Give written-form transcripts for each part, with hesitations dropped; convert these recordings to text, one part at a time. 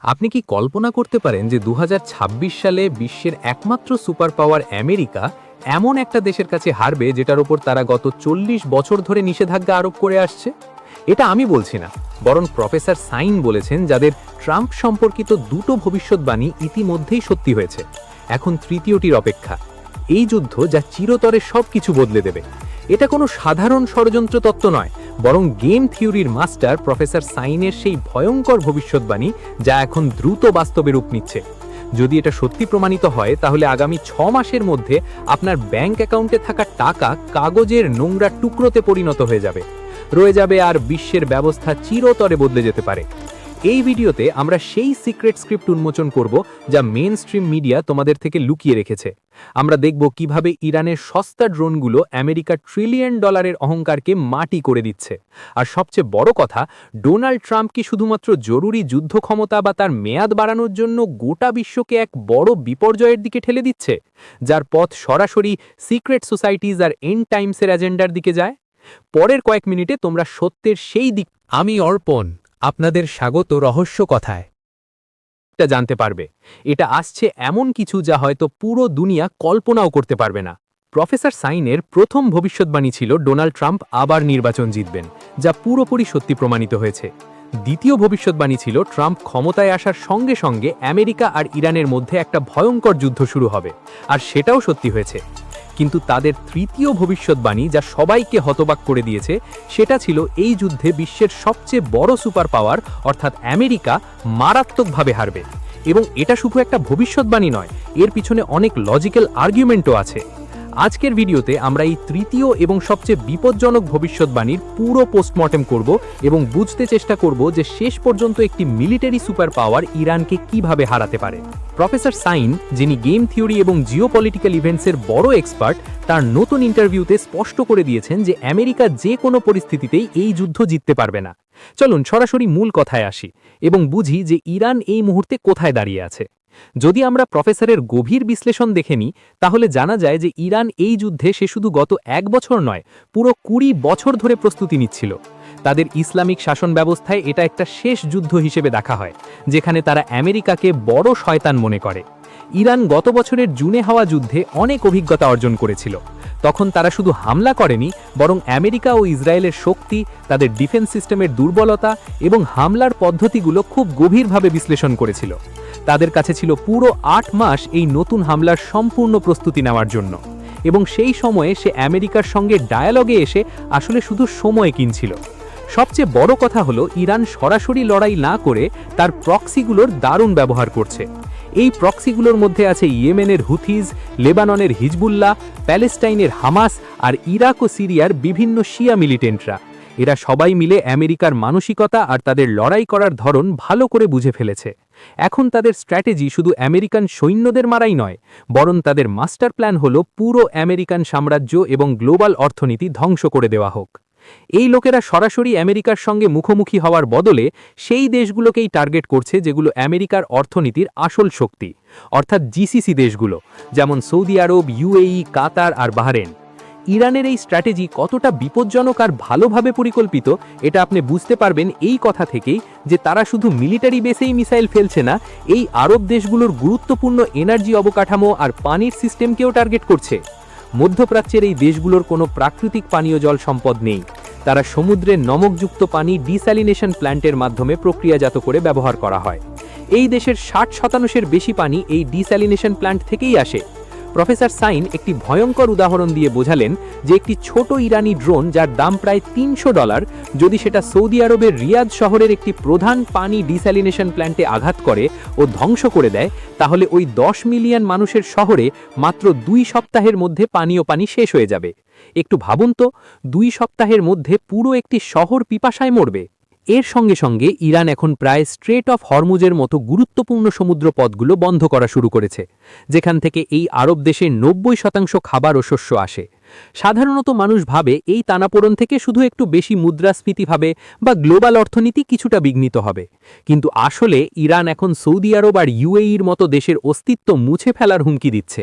আপনি কি কল্পনা করতে পারেন যে ২০২৬ সালে বিশ্বের একমাত্র সুপার পাওয়ার আমেরিকা এমন একটা দেশের কাছে হারবে যেটার ওপর তারা গত ৪০ বছর ধরে নিষেধাজ্ঞা আরোপ করে আসছে? এটা আমি বলছি না, বরং প্রফেসর সাইন বলেছেন, যাদের ট্রাম্প সম্পর্কিত দুটো ভবিষ্যৎবাণী ইতিমধ্যেই সত্যি হয়েছে। এখন তৃতীয়টির অপেক্ষা, এই যুদ্ধ যা চিরতরে সবকিছু বদলে দেবে। এটা কোনো সাধারণ ষড়যন্ত্র তত্ত্ব নয়, বরং গেম থিওরির মাস্টার প্রফেসর সাইনের সেই ভয়ঙ্কর ভবিষ্যৎবাণী যা এখন দ্রুত বাস্তবে রূপ নিচ্ছে। যদি এটা সত্যি প্রমাণিত হয়, তাহলে আগামী ৬ মাসের মধ্যে আপনার ব্যাংক অ্যাকাউন্টে থাকা টাকা কাগজের নোংরা টুকরোতে পরিণত হয়ে যাবে, রয়ে যাবে, আর বিশ্বের ব্যবস্থা চিরতরে বদলে যেতে পারে। এই ভিডিওতে আমরা সেই সিক্রেট স্ক্রিপ্ট উন্মোচন করব যা মেইন স্ট্রিম মিডিয়া তোমাদের থেকে লুকিয়ে রেখেছে। আমরা দেখব কিভাবে ইরানের সস্তা ড্রোনগুলো আমেরিকার $ট্রিলিয়ন অহংকারকে মাটি করে দিচ্ছে। আর সবচেয়ে বড় কথা, ডোনাল্ড ট্রাম্প কি শুধুমাত্র জরুরি যুদ্ধ ক্ষমতা বা তার মেয়াদ বাড়ানোর জন্য গোটা বিশ্বকে এক বড় বিপর্যয়ের দিকে ঠেলে দিচ্ছে, যার পথ সরাসরি সিক্রেট সোসাইটিজ আর এন্ড টাইমসের এজেন্ডার দিকে যায়? পরের কয়েক মিনিটে তোমরা সত্যের সেই দিক, আমি অর্পণ, আপনাদের স্বাগত রহস্য কথায় জানতে পারবে। এটা আসছে এমন কিছু যা হয়তো পুরো দুনিয়া কল্পনাও করতে পারবে না। প্রফেসর সাইনের প্রথম ভবিষ্যৎবাণী ছিল ডোনাল্ড ট্রাম্প আবার নির্বাচন জিতবেন, যা পুরোপুরি সত্যি প্রমাণিত হয়েছে। দ্বিতীয় ভবিষ্যৎবাণী ছিল ট্রাম্প ক্ষমতায় আসার সঙ্গে সঙ্গে আমেরিকা আর ইরানের মধ্যে একটা ভয়ঙ্কর যুদ্ধ শুরু হবে, আর সেটাও সত্যি হয়েছে। কিন্তু তাদের তৃতীয় ভবিষ্যৎবাণী, যা সবাইকে হতবাক করে দিয়েছে, সেটা ছিল এই যুদ্ধে বিশ্বের সবচেয়ে বড় সুপার পাওয়ার অর্থাৎ আমেরিকা মারাত্মকভাবে হারবে। এবং এটা শুধু একটা ভবিষ্যৎবাণী নয়, এর পিছনে অনেক লজিক্যাল আর্গুমেন্টও আছে। আজকের ভিডিওতে আমরা এই তৃতীয় এবং সবচেয়ে বিপজ্জনক ভবিষ্যৎবাণীর পুরো পোস্টমর্টেম করব এবং বুঝতে চেষ্টা করব যে শেষ পর্যন্ত একটি মিলিটারি সুপার পাওয়ার ইরানকে কিভাবে হারাতে পারে। প্রফেসর সাইন, যিনি গেম থিওরি এবং জিওপলিটিক্যাল ইভেন্টসের বড় এক্সপার্ট, তার নতুন ইন্টারভিউতে স্পষ্ট করে দিয়েছেন যে আমেরিকা যে কোনো পরিস্থিতিতেই এই যুদ্ধ জিততে পারবে না। চলুন সরাসরি মূল কথায় আসি এবং বুঝি যে ইরান এই মুহূর্তে কোথায় দাঁড়িয়ে আছে। যদি আমরা প্রফেসরের গভীর বিশ্লেষণ দেখে নিই, তাহলে জানা যায় যে ইরান এই যুদ্ধে সে শুধু গত ১ বছর নয়, পুরো ২০ বছর ধরে প্রস্তুতি নিচ্ছিল। তাদের ইসলামিক শাসন ব্যবস্থায় এটা একটা শেষ যুদ্ধ হিসেবে দেখা হয়, যেখানে তারা আমেরিকাকে বড় শয়তান মনে করে। ইরান গত বছরের জুনে হওয়া যুদ্ধে অনেক অভিজ্ঞতা অর্জন করেছিল। তখন তারা শুধু হামলা করেনি, বরং আমেরিকা ও ইসরায়েলের শক্তি, তাদের ডিফেন্স সিস্টেমের দুর্বলতা এবং হামলার পদ্ধতিগুলো খুব গভীরভাবে বিশ্লেষণ করেছিল। তাদের কাছে ছিল পুরো ৮ মাস এই নতুন হামলার সম্পূর্ণ প্রস্তুতি নেওয়ার জন্য, এবং সেই সময়ে সে আমেরিকার সঙ্গে ডায়ালগে এসে আসলে শুধু সময় কিনছিল। সবচেয়ে বড় কথা হলো, ইরান সরাসরি লড়াই না করে তার প্রক্সিগুলোর দারুণ ব্যবহার করছে। এই প্রক্সিগুলোর মধ্যে আছে ইয়েমেনের হুথিজ, লেবাননের হিজবুল্লাহ, প্যালেস্টাইনের হামাস আর ইরাক ও সিরিয়ার বিভিন্ন শিয়া মিলিটেন্টরা। এরা সবাই মিলে আমেরিকার মানসিকতা আর তাদের লড়াই করার ধরন ভালো করে বুঝে ফেলেছে। এখন তাদের স্ট্র্যাটেজি শুধু আমেরিকান সৈন্যদের মারাই নয়, বরং তাদের মাস্টার প্ল্যান হলো পুরো আমেরিকান সাম্রাজ্য এবং গ্লোবাল অর্থনীতি ধ্বংস করে দেওয়া হোক। এই লোকেরা সরাসরি আমেরিকার সঙ্গে মুখোমুখি হওয়ার বদলে সেই দেশগুলোকেই টার্গেট করছে যেগুলো আমেরিকার অর্থনীতির আসল শক্তি, অর্থাৎ জিসিসি দেশগুলো, যেমন সৌদি আরব, ইউএই, কাতার আর বাহরেন। ইরানের এই স্ট্র্যাটেজি কতটা বিপজ্জনক আর ভালোভাবে পরিকল্পিত, এটা আপনি বুঝতে পারবেন এই কথা থেকেই যে তারা শুধু মিলিটারি বেসেই মিসাইল ফেলছে না, এই আরব দেশগুলোর গুরুত্বপূর্ণ এনার্জি অবকাঠামো আর পানির সিস্টেমকেও টার্গেট করছে। মধ্যপ্রাচ্যের এই দেশগুলোর কোনো প্রাকৃতিক পানীয় জল সম্পদ নেই। তারা সমুদ্রের নমকযুক্ত পানি ডিস্যালিনেশন প্ল্যান্টের মাধ্যমে প্রক্রিয়াজাত করে ব্যবহার করা হয়। এই দেশের ৬০% বেশি পানি এই ডিস্যালিনেশন প্ল্যান্ট থেকেই আসে। প্রফেসর সাইন একটি ভয়ঙ্কর উদাহরণ দিয়ে বোঝালেন যে একটি ছোট ইরানি ড্রোন, যার দাম প্রায় $৩০০, যদি সেটা সৌদি আরবের রিয়াদ শহরের একটি প্রধান পানি ডিস্যালিনেশন প্ল্যান্টে আঘাত করে ও ধ্বংস করে দেয়, তাহলে ওই ১০ মিলিয়ন মানুষের শহরে মাত্র ২ সপ্তাহের মধ্যে পানীয় পানি শেষ হয়ে যাবে। একটু ভাবুন তো, ২ সপ্তাহের মধ্যে পুরো একটি শহর পিপাসায় মরবে। এর সঙ্গে সঙ্গে ইরান এখন প্রায় স্ট্রেট অফ হরমুজের মতো গুরুত্বপূর্ণ সমুদ্র পথগুলো বন্ধ করা শুরু করেছে, যেখান থেকে এই আরব দেশের ৯০% খাবার ও শস্য আসে। সাধারণত মানুষ ভাবে এই টানাপোড়েন থেকে শুধু একটু বেশি মুদ্রাস্ফীতি হবে বা গ্লোবাল অর্থনীতি কিছুটা বিঘ্নিত হবে, কিন্তু আসলে ইরান এখন সৌদি আরব আর ইউএইর মতো দেশের অস্তিত্ব মুছে ফেলার হুমকি দিচ্ছে।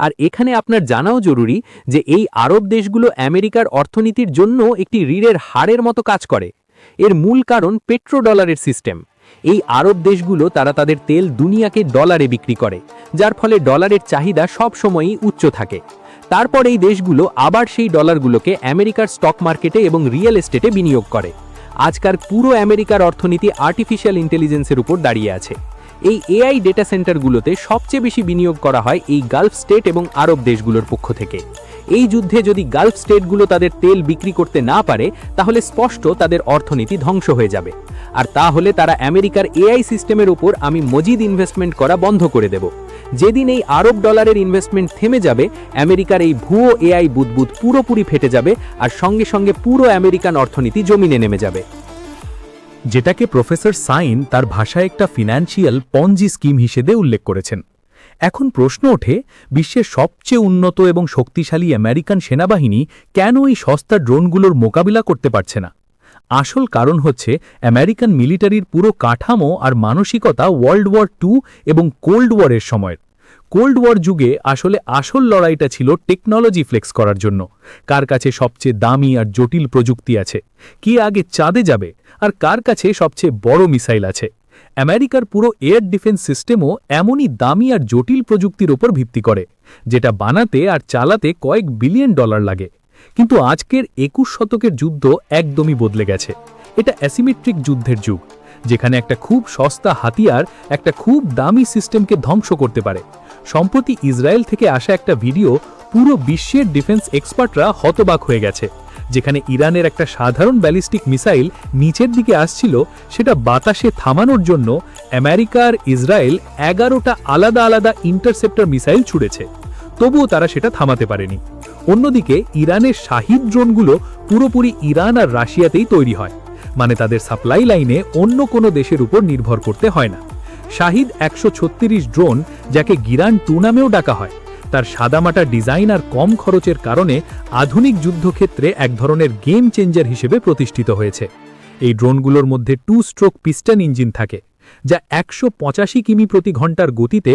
আর এখানে আপনার জানাও জরুরি যে এই আরব দেশগুলো আমেরিকার অর্থনীতির জন্য একটি ঋণের হাড়ের মতো কাজ করে। এর মূল কারণ পেট্রোডলারের সিস্টেম। এই আরব দেশগুলো তারা তাদের তেল দুনিয়াকে ডলারে বিক্রি করে, যার ফলে ডলারের চাহিদা সবসময়ই উচ্চ থাকে। তারপর এই দেশগুলো আবার সেই ডলারগুলোকে আমেরিকার স্টক মার্কেটে এবং রিয়েল এস্টেটে বিনিয়োগ করে। আজকাল পুরো আমেরিকার অর্থনীতি আর্টিফিশিয়াল ইন্টেলিজেন্সের উপর দাঁড়িয়ে আছে। এই এআই ডেটা সেন্টারগুলোতে সবচেয়ে বেশি বিনিয়োগ করা হয় এই গালফ স্টেট এবং আরব দেশগুলোর পক্ষ থেকে। এই যুদ্ধে যদি গালফ স্টেটগুলো তাদের তেল বিক্রি করতে না পারে, তাহলে স্পষ্ট তাদের অর্থনীতি ধ্বংস হয়ে যাবে। আর তাহলে তারা আমেরিকার এআই সিস্টেমের উপর আমি মজিদ ইনভেস্টমেন্ট করা বন্ধ করে দেব। যেদিন এই আরব ডলারের ইনভেস্টমেন্ট থেমে যাবে, আমেরিকার এই ভুয়ো এআই বুদবুদ পুরোপুরি ফেটে যাবে, আর সঙ্গে সঙ্গে পুরো আমেরিকান অর্থনীতি জমিনে নেমে যাবে। যেটাকে প্রফেসর সাইন তার ভাষায় একটা ফিনান্সিয়াল পঞ্জি স্কিম হিসেবে উল্লেখ করেছেন। এখন প্রশ্ন ওঠে, বিশ্বের সবচেয়ে উন্নত এবং শক্তিশালী আমেরিকান সেনাবাহিনী কেন এই সস্তা ড্রোনগুলোর মোকাবিলা করতে পারছে না? আসল কারণ হচ্ছে আমেরিকান মিলিটারির পুরো কাঠামো আর মানসিকতা ওয়ার্ল্ড ওয়ার II এবং কোল্ড ওয়ারের সময়ের। কোল্ড ওয়ার যুগে আসল লড়াইটা ছিল টেকনোলজি ফ্লেক্স করার জন্য। কার কাছে সবচেয়ে দামি আর জটিল প্রযুক্তি আছে, কে আগে চাঁদে যাবে, আর কার কাছে সবচেয়ে বড় মিসাইল আছে। আমেরিকার পুরো এয়ার ডিফেন্স সিস্টেমও এমনই দামি আর জটিল প্রযুক্তির ওপর ভিত্তি করে, যেটা বানাতে আর চালাতে কয়েক বিলিয়ন ডলার লাগে। কিন্তু আজকের 21 শতকের যুদ্ধ একদমই বদলে গেছে। এটা অ্যাসিমেট্রিক যুদ্ধের যুগ, যেখানে একটা খুব সস্তা হাতিয়ার একটা খুব দামি সিস্টেমকে ধ্বংস করতে পারে। সম্প্রতি ইসরায়েল থেকে আসা একটা ভিডিও পুরো বিশ্বের ডিফেন্স এক্সপার্টরা হতবাক হয়ে গেছে, যেখানে ইরানের একটা সাধারণ ব্যালিস্টিক মিসাইল নিচের দিকে আসছিল, সেটা বাতাসে থামানোর জন্য আমেরিকা আর ইসরায়েল 11টা আলাদা আলাদা ইন্টারসেপ্টর মিসাইল ছুড়েছে, তবুও তারা সেটা থামাতে পারেনি। অন্যদিকে ইরানের শাহিদ ড্রোনগুলো পুরোপুরি ইরান আর রাশিয়াতেই তৈরি হয়, মানে তাদের সাপ্লাই লাইনে অন্য কোনো দেশের উপর নির্ভর করতে হয় না। শাহিদ 136 ড্রোন, যাকে গিরান 2 নামেও ডাকা হয়, তার সাদামাটা ডিজাইন আর কম খরচের কারণে আধুনিক যুদ্ধক্ষেত্রে এক ধরনের গেম চেঞ্জার হিসেবে প্রতিষ্ঠিত হয়েছে। এই ড্রোনগুলোর মধ্যে 2 স্ট্রোক পিস্টন ইঞ্জিন থাকে, যা 185 কিমি প্রতি ঘন্টার গতিতে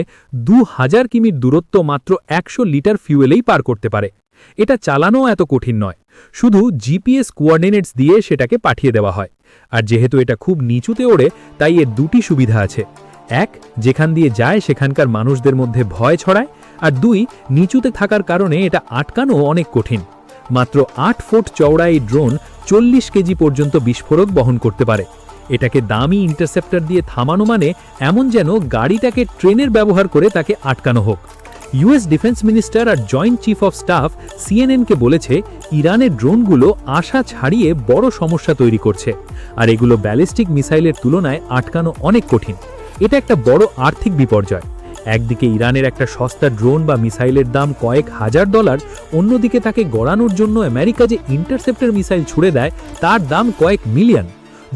2000 কিমির দূরত্ব মাত্র 100 লিটার ফিউয়েলেই পার করতে পারে। এটা চালানো এত কঠিন নয়, শুধু জিপিএস কোঅর্ডিনেটস দিয়ে সেটাকে পাঠিয়ে দেওয়া হয়। আর যেহেতু এটা খুব নিচুতে ওড়ে, তাই এর দুটি সুবিধা আছে। এক, যেখান দিয়ে যায় সেখানকার মানুষদের মধ্যে ভয় ছড়ায়, আর 2, নিচুতে থাকার কারণে এটা আটকানো অনেক কঠিন। মাত্র 8 ফুট চওড়া এই ড্রোন 40 কেজি পর্যন্ত বিস্ফোরক বহন করতে পারে। এটাকে দামি ইন্টারসেপ্টর দিয়ে থামানো মানে এমন যেন গাড়িটাকে ট্রেনের ব্যবহার করে তাকে আটকানো হোক। ইউএস ডিফেন্স মিনিস্টার আর জয়েন্ট চিফ অফ স্টাফ সিএনএনকে বলেছে, ইরানের ড্রোনগুলো আশা ছাড়িয়ে বড় সমস্যা তৈরি করছে, আর এগুলো ব্যালিস্টিক মিসাইলের তুলনায় আটকানো অনেক কঠিন। এটা একটা বড় আর্থিক বিপর্যয়। একদিকে ইরানের একটা সস্তা ড্রোন বা মিসাইলের দাম কয়েক হাজার ডলার, অন্যদিকে তাকে গড়ানোর জন্য আমেরিকা যে ইন্টারসেপ্টর মিসাইল ছুড়ে দেয় তার দাম কয়েক মিলিয়ন।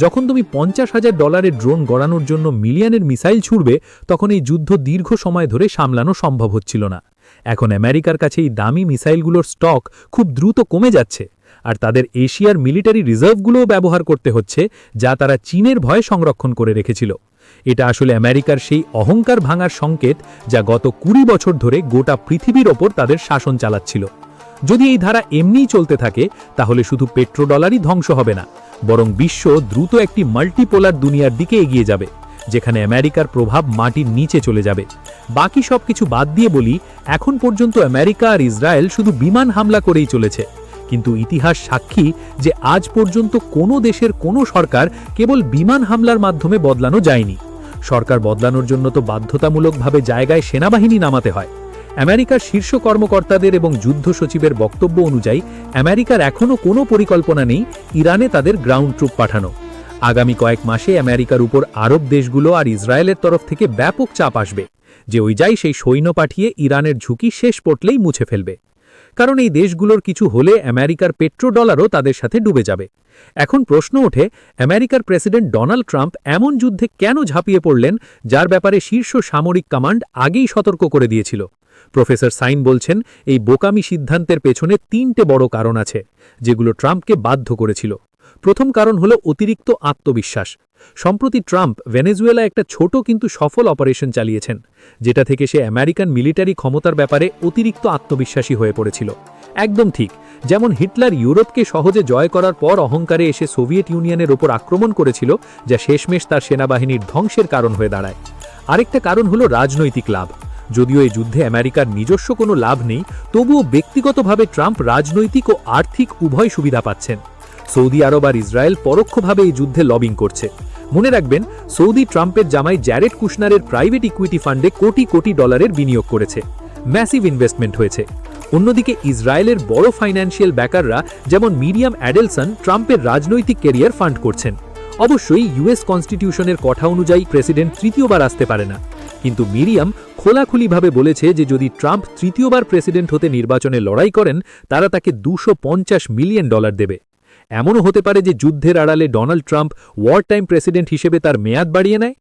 যখন তুমি $50,000 ড্রোন গড়ানোর জন্য মিলিয়নের মিসাইল ছুড়বে, তখন এই যুদ্ধ দীর্ঘ সময় ধরে সামলানো সম্ভব হচ্ছিল না। এখন আমেরিকার কাছে এই দামি মিসাইলগুলোর স্টক খুব দ্রুত কমে যাচ্ছে, আর তাদের এশিয়ার মিলিটারি রিজার্ভগুলোও ব্যবহার করতে হচ্ছে, যা তারা চীনের ভয়ে সংরক্ষণ করে রেখেছিল। এটা আসলে আমেরিকার সেই অহংকার ভাঙার সংকেত, যা গত 20 বছর ধরে গোটা পৃথিবীর ওপর তাদের শাসন চালাচ্ছিল। যদি এই ধারা এমনিই চলতে থাকে, তাহলে শুধু পেট্রোডলারই ধ্বংস হবে না, বরং বিশ্ব দ্রুত একটি মাল্টিপোলার দুনিয়ার দিকে এগিয়ে যাবে, যেখানে আমেরিকার প্রভাব মাটির নিচে চলে যাবে। বাকি সবকিছু বাদ দিয়ে বলি, এখন পর্যন্ত আমেরিকা আর ইসরায়েল শুধু বিমান হামলা করেই চলেছে, কিন্তু ইতিহাস সাক্ষী যে আজ পর্যন্ত কোনো দেশের কোনো সরকার কেবল বিমান হামলার মাধ্যমে বদলানো যায়নি। সরকার বদলানোর জন্য তো বাধ্যতামূলকভাবে জায়গায় সেনাবাহিনী নামাতে হয়। আমেরিকার শীর্ষ কর্মকর্তাদের এবং যুদ্ধ সচিবের বক্তব্য অনুযায়ী আমেরিকার এখনও কোনো পরিকল্পনা নেই ইরানে তাদের গ্রাউন্ড ট্রুপ পাঠানো। আগামী কয়েক মাসে আমেরিকার উপর আরব দেশগুলো আর ইসরায়েলের তরফ থেকে ব্যাপক চাপ আসবে, যে ওই যাই সেই সৈন্য পাঠিয়ে ইরানের ঝুঁকি শেষ পড়লেই মুছে ফেলবে। কারণ এই দেশগুলোর কিছু হলে আমেরিকার পেট্রোডলারও তাদের সাথে ডুবে যাবে। এখন প্রশ্ন ওঠে, আমেরিকার প্রেসিডেন্ট ডোনাল্ড ট্রাম্প এমন যুদ্ধে কেন ঝাঁপিয়ে পড়লেন, যার ব্যাপারে শীর্ষ সামরিক কমান্ড আগেই সতর্ক করে দিয়েছিল? প্রফেসর সাইন বলছেন, এই বোকামি সিদ্ধান্তের পেছনে 3টে বড় কারণ আছে, যেগুলো ট্রাম্পকে বাধ্য করেছিল। প্রথম কারণ হলো অতিরিক্ত আত্মবিশ্বাস। সম্প্রতি ট্রাম্প ভেনেজুয়েলা একটা ছোট কিন্তু সফল অপারেশন চালিয়েছেন, যেটা থেকে সে আমেরিকান মিলিটারি ক্ষমতার ব্যাপারে অতিরিক্ত আত্মবিশ্বাসী হয়ে পড়েছিল। একদম ঠিক, যেমন হিটলার ইউরোপকে সহজে জয় করার পর অহংকারে এসে সোভিয়েত ইউনিয়নের ওপর আক্রমণ করেছিল, যা শেষমেশ তার সেনাবাহিনীর ধ্বংসের কারণ হয়ে দাঁড়ায়। আরেকটা কারণ হলো রাজনৈতিক লাভ। যদিও এই যুদ্ধে আমেরিকার নিজস্ব কোনো লাভ নেই, তবুও ব্যক্তিগতভাবে ট্রাম্প রাজনৈতিক ও আর্থিক উভয় সুবিধা পাচ্ছেন। সৌদি আরব আর ইসরায়েল পরোক্ষভাবে এই যুদ্ধে লবিং করছে। মনে রাখবেন, সৌদি ট্রাম্পের জামাই জ্যারেড কুশনারের প্রাইভেট ইকুইটি ফান্ডে কোটি কোটি ডলারের বিনিয়োগ করেছে। ম্যাসিভ ইনভেস্টমেন্ট হয়েছে। অন্যদিকে ইসরায়েলের বড় ফাইন্যান্সিয়াল ব্যাকাররা যেমন মিরিয়াম অ্যাডেলসন ট্রাম্পের রাজনৈতিক ক্যারিয়ার ফান্ড করছেন। অবশ্যই ইউএস কনস্টিটিউশনের কথা অনুযায়ী প্রেসিডেন্ট তৃতীয়বার আসতে পারে না, কিন্তু মিরিয়াম খোলাখুলিভাবে বলেছে যে যদি ট্রাম্প তৃতীয়বার প্রেসিডেন্ট হতে নির্বাচনে লড়াই করেন, তারা তাকে $250 মিলিয়ন দেবে। এমনও হতে পারে যে যুদ্ধের আড়ালে Donald Trump war time president হিসেবে তার মেয়াদ বাড়িয়ে নেয়।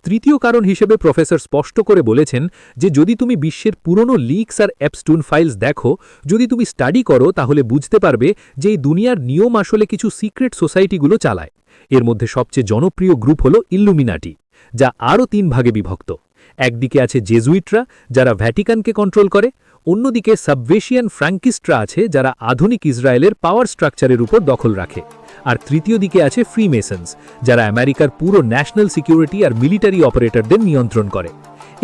তৃতীয় কারণ হিসেবে প্রফেসর স্পষ্ট করে বলেছেন যে যদি তুমি বিশ্বের পুরনো লিকস আর অ্যাপস্টুন ফাইলস দেখো, যদি তুমি স্টাডি করো, তাহলে বুঝতে পারবে যে এই দুনিয়ার নিয়ম আসলে কিছু সিক্রেট সোসাইটিগুলো চালায়। এর মধ্যে সবচেয়ে জনপ্রিয় গ্রুপ হল ইল্লুমিনাটি, যা আরও 3 ভাগে বিভক্ত। একদিকে আছে জেজুইটরা, যারা ভ্যাটিকানকে কন্ট্রোল করে। অন্যদিকে সাবভেশিয়ান ফ্র্যাঙ্কিস্টরা আছে, যারা আধুনিক ইসরায়েলের পাওয়ার স্ট্রাকচারের উপর দখল রাখে। আর তৃতীয় দিকে আছে ফ্রিমেসন্স, যারা আমেরিকার পুরো ন্যাশনাল সিকিউরিটি আর মিলিটারি অপারেটরদের নিয়ন্ত্রণ করে।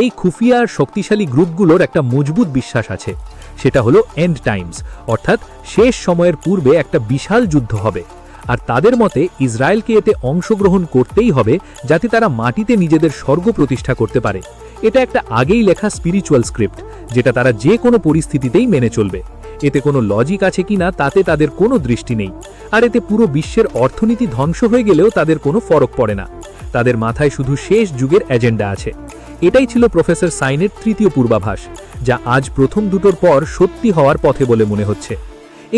এই খুফিয়া আর শক্তিশালী গ্রুপগুলোর একটা মজবুত বিশ্বাস আছে, সেটা হলো এন্ড টাইমস, অর্থাৎ শেষ সময়ের পূর্বে একটা বিশাল যুদ্ধ হবে। আর তাদের মতে ইসরায়েলকে এতে অংশগ্রহণ করতেই হবে, যাতে তারা মাটিতে নিজেদের স্বর্গ প্রতিষ্ঠা করতে পারে। এটা একটা আগেই লেখা স্পিরিচুয়াল স্ক্রিপ্ট, যেটা তারা যে কোনো পরিস্থিতিতেই মেনে চলবে। এতে কোনো লজিক আছে কিনা তাতে তাদের কোনো দৃষ্টি নেই, আর এতে পুরো বিশ্বের অর্থনীতি ধ্বংস হয়ে গেলেও তাদের কোনো ফরক পড়ে না। তাদের মাথায় শুধু শেষ যুগের এজেন্ডা আছে। এটাই ছিল প্রফেসর সাইনের তৃতীয় পূর্বাভাস, যা আজ প্রথম দুটোর পর সত্যি হওয়ার পথে বলে মনে হচ্ছে।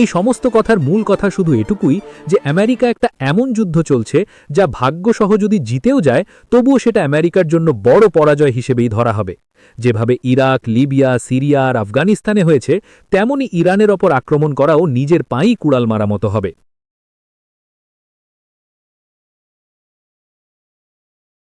এই সমস্ত কথার মূল কথা শুধু এটুকুই যে আমেরিকা একটা এমন যুদ্ধ চলছে যা ভাগ্যসহ যদি জিতেও যায়, তবুও সেটা আমেরিকার জন্য বড় পরাজয় হিসেবেই ধরা হবে। যেভাবে ইরাক, লিবিয়া, সিরিয়া আর আফগানিস্তানে হয়েছে, তেমনি ইরানের ওপর আক্রমণ করাও নিজের পায়েই কুড়াল মারা মতো হবে।